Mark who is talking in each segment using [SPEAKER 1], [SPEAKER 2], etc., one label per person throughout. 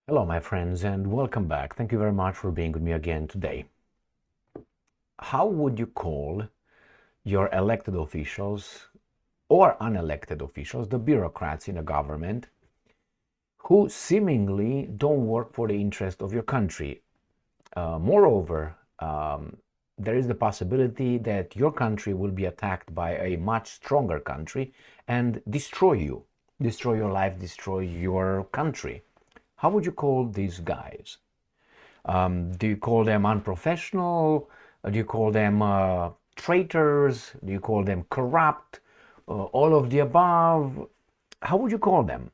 [SPEAKER 1] Hello, my friends, and welcome back. Thank you very much for being with me again today. How would you call your elected officials or unelected officials, the bureaucrats in a government, who seemingly don't work for the interest of your country? Moreover, there is the possibility that your country will be attacked by a much stronger country and destroy you, destroy your life, destroy your country. How would you call these guys? Do you call them unprofessional? Do you call them traitors? Do you call them corrupt? All of the above? How would you call them?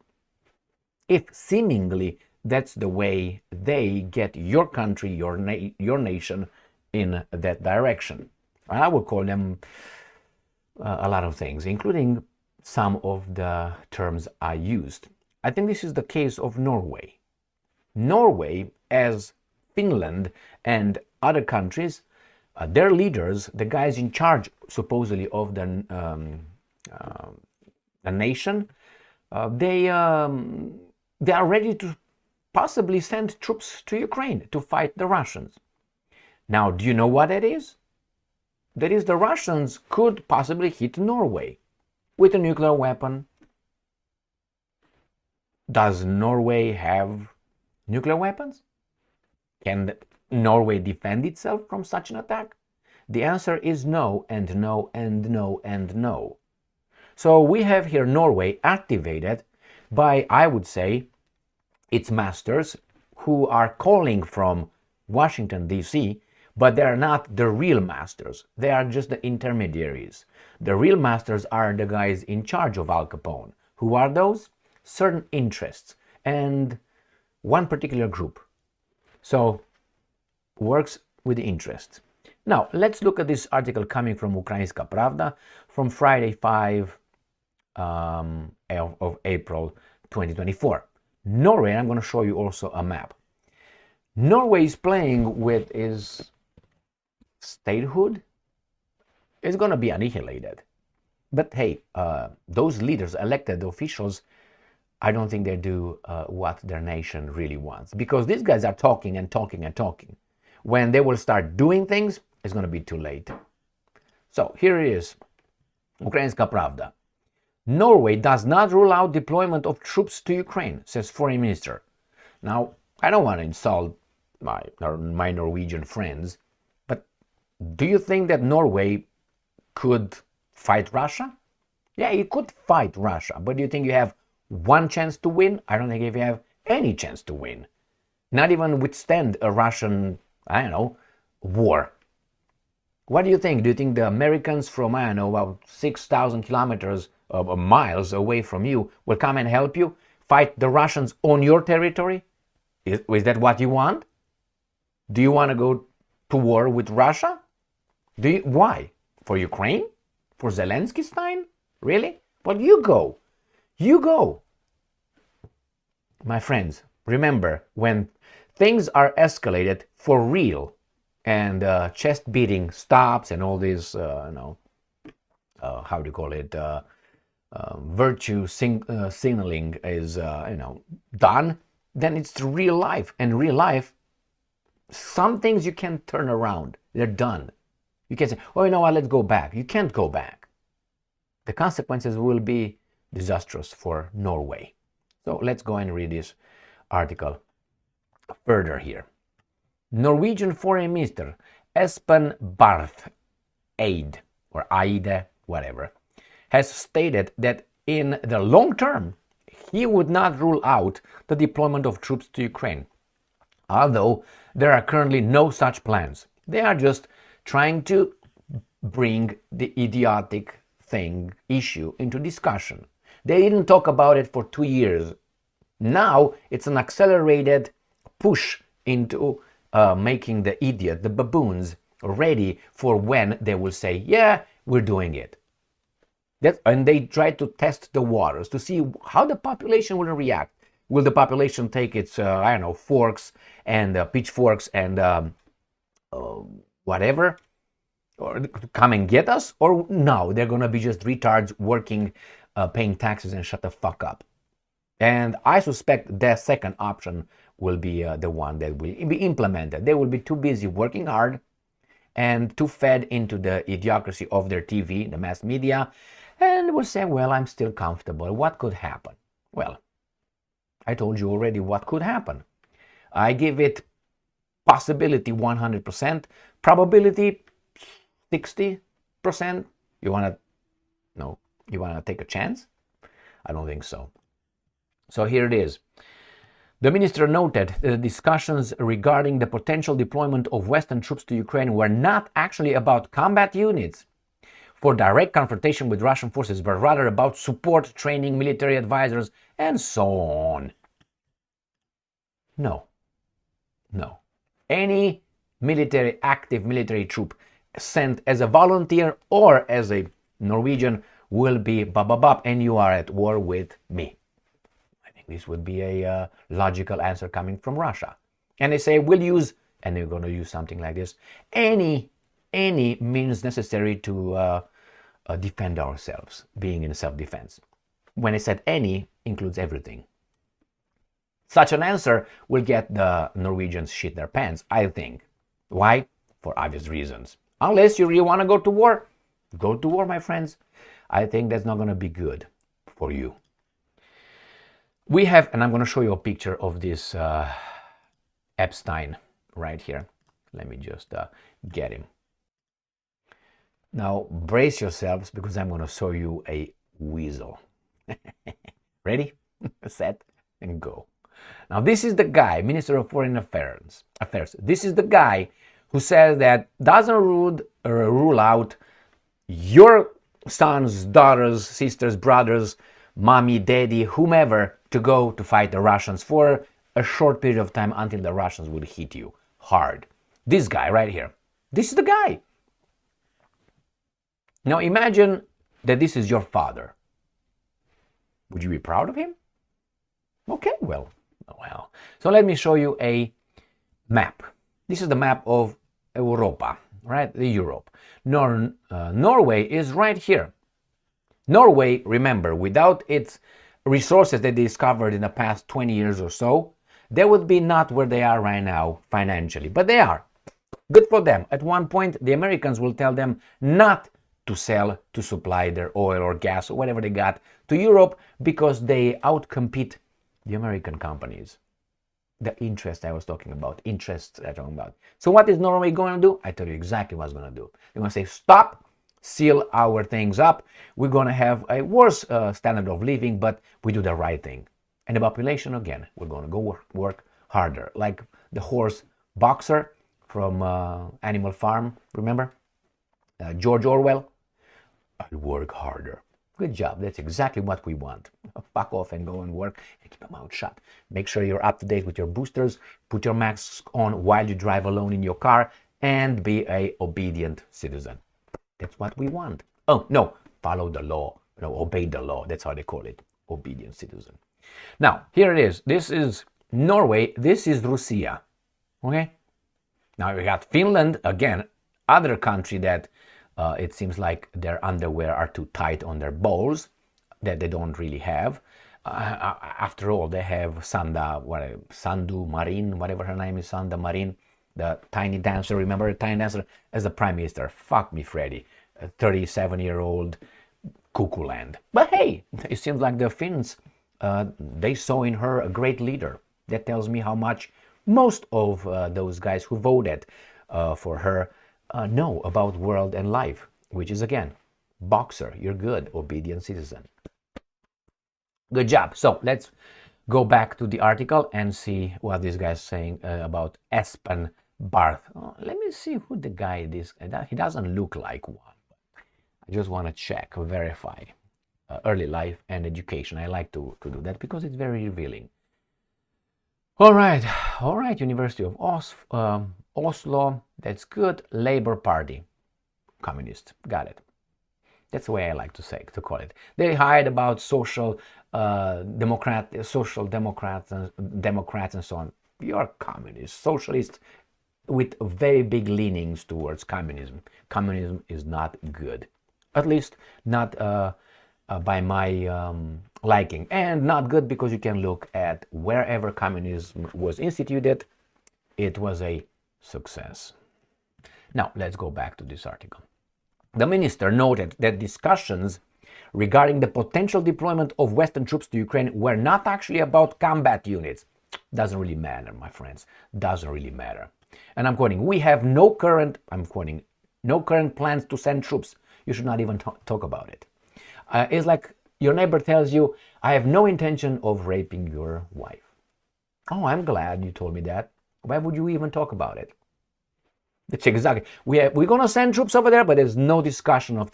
[SPEAKER 1] If seemingly that's the way they get your country, your nation in that direction. I would call them a lot of things, including some of the terms I used. I think this is the case of Norway. Norway, as Finland and other countries, their leaders, the guys in charge supposedly of the nation, they are ready to possibly send troops to Ukraine to fight the Russians. Now, do you know what that is? That is, the Russians could possibly hit Norway with a nuclear weapon. Does Norway have nuclear weapons? Can Norway defend itself from such an attack? The answer is no, and no, and no, and no. So we have here Norway activated by, I would say, its masters, who are calling from Washington, D.C., but they are not the real masters. They are just the intermediaries. The real masters are the guys in charge of Al Capone. Who are those? Certain interests and one particular group. So, works with the interests. Now, let's look at this article coming from Ukrainska Pravda from Friday 5 of April 2024. Norway, I'm going to show you also a map. Norway is playing with its statehood. It's going to be annihilated. But hey, those leaders, elected officials, I don't think they do what their nation really wants, because these guys are talking and talking and talking. When they will start doing things, it's going to be too late. So here it is, Ukrainska Pravda. Norway does not rule out deployment of troops to Ukraine, says Foreign Minister. Now, I don't want to insult my Norwegian friends, but do you think that Norway could fight Russia? Yeah, you could fight Russia, but do you think you have one chance to win? I don't think if you have any chance to win. Not even withstand a Russian, war. What do you think? Do you think the Americans from, about 6,000 kilometers or miles away from you will come and help you fight the Russians on your territory? Is that what you want? Do you want to go to war with Russia? Why? For Ukraine? For Zelensky Stein? Really? But you go. You go. My friends, remember, when things are escalated for real and chest beating stops and all this, how do you call it, virtue signaling is, done, then it's real life. And real life, some things you can't turn around. They're done. You can't say, oh, you know what, let's go back. You can't go back. The consequences will be disastrous for Norway. So let's go and read this article further here. Norwegian Foreign Minister Espen Barth Eide, or Eide, whatever, has stated that in the long term, he would not rule out the deployment of troops to Ukraine, although there are currently no such plans. They are just trying to bring the idiotic issue into discussion. They didn't talk about it for 2 years. Now it's an accelerated push into making the idiot, the baboons, ready for when they will say, yeah, we're doing it. And they try to test the waters to see how the population will react. Will the population take its, forks and pitchforks and whatever, or come and get us? Or no, they're going to be just retards working, paying taxes and shut the fuck up. And I suspect the second option will be the one that will be implemented. They will be too busy working hard and too fed into the idiocracy of their TV, the mass media, and will say, well, I'm still comfortable. What could happen? Well, I told you already what could happen. I give it possibility 100%, probability 60%. You want to take a chance? I don't think so. So here it is. The minister noted that the discussions regarding the potential deployment of Western troops to Ukraine were not actually about combat units for direct confrontation with Russian forces, but rather about support, training, military advisors, and so on. No. Any active military troop sent as a volunteer or as a Norwegian will be bop, and you are at war with me. I think this would be a logical answer coming from Russia. And they say we'll use, and they're going to use something like this, any means necessary to defend ourselves, being in self-defense. When I said any, includes everything. Such an answer will get the Norwegians shit their pants, I think. Why? For obvious reasons. Unless you really want to go to war, my friends. I think that's not going to be good for you. We have, and I'm going to show you a picture of this Epstein right here. Let me just get him. Now brace yourselves because I'm going to show you a weasel. Ready, set, and go. Now this is the guy, Minister of Foreign Affairs. This is the guy who says that doesn't rule out your sons, daughters, sisters, brothers, mommy, daddy, whomever to go to fight the Russians for a short period of time until the Russians will hit you hard. This guy right here. This is the guy. Now imagine that this is your father. Would you be proud of him? Okay, well. So let me show you a map. This is the map of Europa, right? The Europe. Norway is right here. Norway, remember, without its resources that they discovered in the past 20 years or so, they would be not where they are right now financially. But they are. Good for them. At one point, the Americans will tell them not to sell, to supply their oil or gas or whatever they got to Europe because they outcompete the American companies. The interest I was talking about. So what is Norway going to do? I tell you exactly what it's going to do. They're going to say, stop, seal our things up. We're going to have a worse standard of living, but we do the right thing. And the population, again, we're going to go work harder. Like the horse Boxer from Animal Farm, remember? George Orwell. I'll work harder. Good job. That's exactly what we want. Fuck off and go and work and keep your mouth shut. Make sure you're up to date with your boosters. Put your mask on while you drive alone in your car and be a obedient citizen. That's what we want. Oh, no. Follow the law. No, obey the law. That's how they call it. Obedient citizen. Now, here it is. This is Norway. This is Russia. Okay? Now we got Finland. Again, other country that it seems like their underwear are too tight on their balls that they don't really have. After all, they have Sandu Marin, whatever her name is, Sanda Marin, the tiny dancer. Remember the tiny dancer as the prime minister? Fuck me, Freddy. A 37-year-old cuckoo land. But hey, it seems like the Finns, they saw in her a great leader. That tells me how much most of those guys who voted for her know about world and life, which is, again, Boxer, you're good, obedient citizen. Good job. So let's go back to the article and see what this guy's saying about Espen Barth. Oh, let me see who the guy is. He doesn't look like one. I just want to check, verify early life and education. I like to do that because it's very revealing. All right, University of Oslo, that's good. Labor Party, communist, got it. That's the way I like to call it. They hide about social democrats and so on. You're communist, socialist with very big leanings towards communism. Communism is not good, at least not by my liking. And not good because you can look at wherever communism was instituted, it was a success. Now, let's go back to this article. The minister noted that discussions regarding the potential deployment of Western troops to Ukraine were not actually about combat units. Doesn't really matter, my friends. Doesn't really matter. And I'm quoting, we have no current plans to send troops. You should not even talk about it. It's like your neighbor tells you, I have no intention of raping your wife. Oh, I'm glad you told me that. Why would you even talk about it? It's exactly. We're going to send troops over there, but there's no discussion of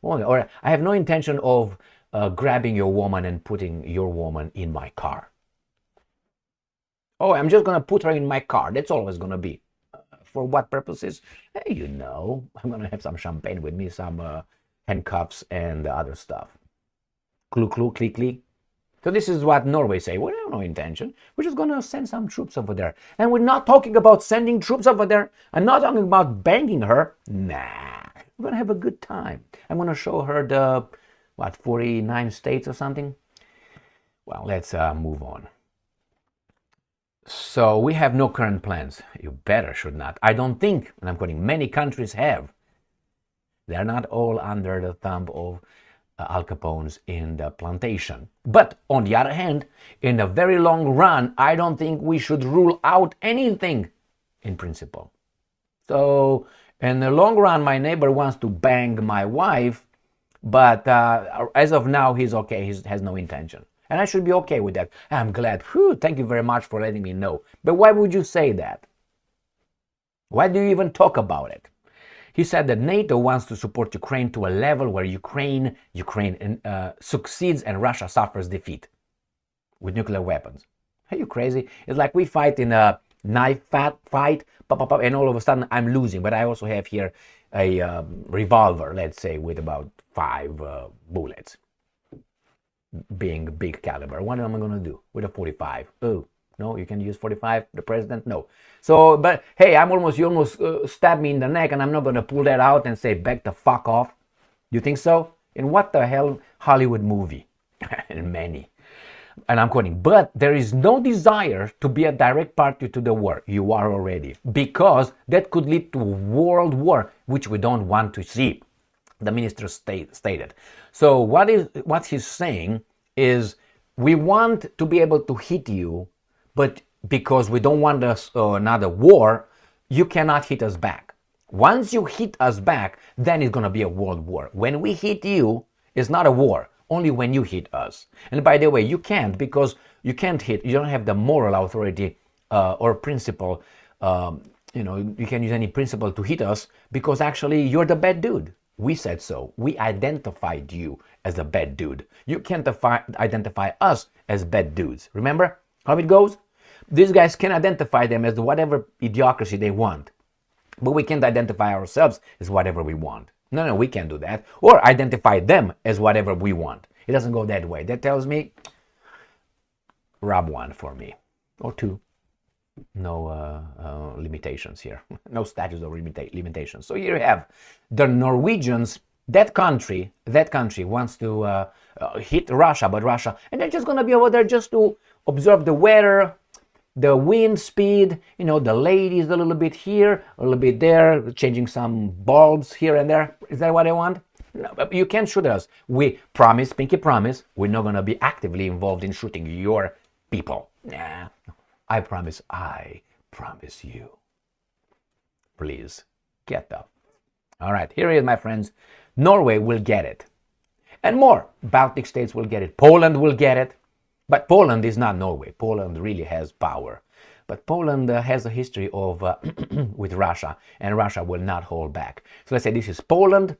[SPEAKER 1] or I have no intention of grabbing your woman and putting your woman in my car. Oh, I'm just going to put her in my car. That's always going to be. For what purposes? Hey, you know, I'm going to have some champagne with me, some handcuffs and other stuff. Clue, clue, click, click. So this is what Norway say. We have no intention. We're just going to send some troops over there. And we're not talking about sending troops over there. I'm not talking about banging her. Nah. We're going to have a good time. I'm going to show her the, 49 states or something? Well, let's move on. So we have no current plans. You better should not. I don't think, and I'm quoting, many countries have. They're not all under the thumb of Al Capone's in the plantation. But on the other hand, in the very long run, I don't think we should rule out anything in principle. So in the long run, my neighbor wants to bang my wife, but as of now, he's okay. He has no intention. And I should be okay with that. I'm glad. Whew, thank you very much for letting me know. But why would you say that? Why do you even talk about it? He said that NATO wants to support Ukraine to a level where Ukraine succeeds and Russia suffers defeat with nuclear weapons. Are you crazy? It's like we fight in a knife fight, and all of a sudden I'm losing. But I also have here a revolver, let's say, with about 5 bullets, being big caliber. What am I going to do with a 45? Oh, no, you can use 45, the president? No. So, but hey, you almost stabbed me in the neck, and I'm not going to pull that out and say, back the fuck off. You think so? In what the hell Hollywood movie? And many. And I'm quoting, but there is no desire to be a direct party to the war. You are already. Because that could lead to a world war, which we don't want to see. The minister stated. So what he's saying is, we want to be able to hit you, but because we don't want another war, you cannot hit us back. Once you hit us back, then it's going to be a world war. When we hit you, it's not a war. Only when you hit us. And by the way, you can't, because you can't hit. You don't have the moral authority or principle. You can use any principle to hit us, because actually you're the bad dude. We said so. We identified you as a bad dude. You can't identify us as bad dudes. Remember how it goes? These guys can identify them as whatever idiocracy they want. But we can't identify ourselves as whatever we want. No, we can't do that. Or identify them as whatever we want. It doesn't go that way. That tells me, rob 1 for me. Or 2. No limitations here. No statutes of limitations. So here you have the Norwegians. That country wants to hit Russia, and they're just going to be over there just to observe the weather, the wind speed, the ladies a little bit here, a little bit there, changing some bulbs here and there. Is that what I want? No, you can't shoot us. We promise, pinky promise, we're not going to be actively involved in shooting your people. Nah, I promise you. Please, get up. All right, here it is, my friends. Norway will get it. And more. Baltic states will get it. Poland will get it. But Poland is not Norway. Poland really has power. But Poland has a history of with Russia, and Russia will not hold back. So let's say this is Poland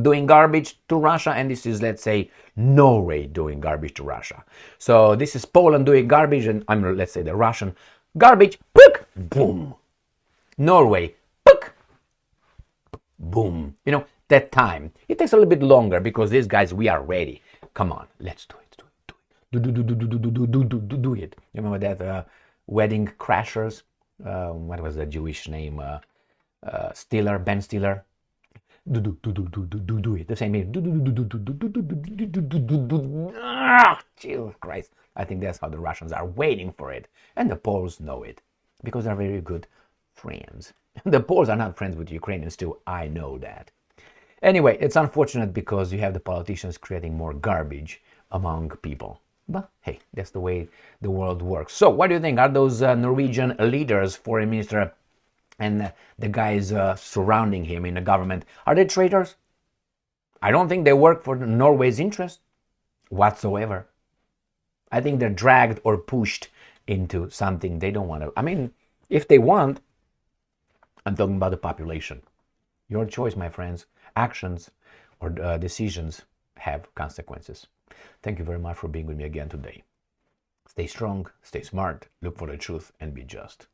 [SPEAKER 1] doing garbage to Russia, and this is, let's say, Norway doing garbage to Russia. So this is Poland doing garbage, and let's say the Russian garbage, pook, boom. Norway, pook, boom. That time. It takes a little bit longer because these guys, we are ready. Come on, let's do it. Do it. You remember that Wedding Crashers? What was the Jewish name? Ben Stiller. do it. The same thing. Jesus Christ. I think that's how the Russians are waiting for it. And the Poles know it because they're very good friends. The Poles are not friends with the Ukrainians too. I know that. Anyway, it's unfortunate because you have the politicians creating more garbage among people. But hey, that's the way the world works. So what do you think? Are those Norwegian leaders, foreign minister, and the guys surrounding him in the government, are they traitors? I don't think they work for Norway's interest whatsoever. I think they're dragged or pushed into something they don't want to. I mean, if they want, I'm talking about the population. Your choice, my friends. Actions or decisions have consequences. Thank you very much for being with me again today. Stay strong, stay smart, look for the truth, and be just.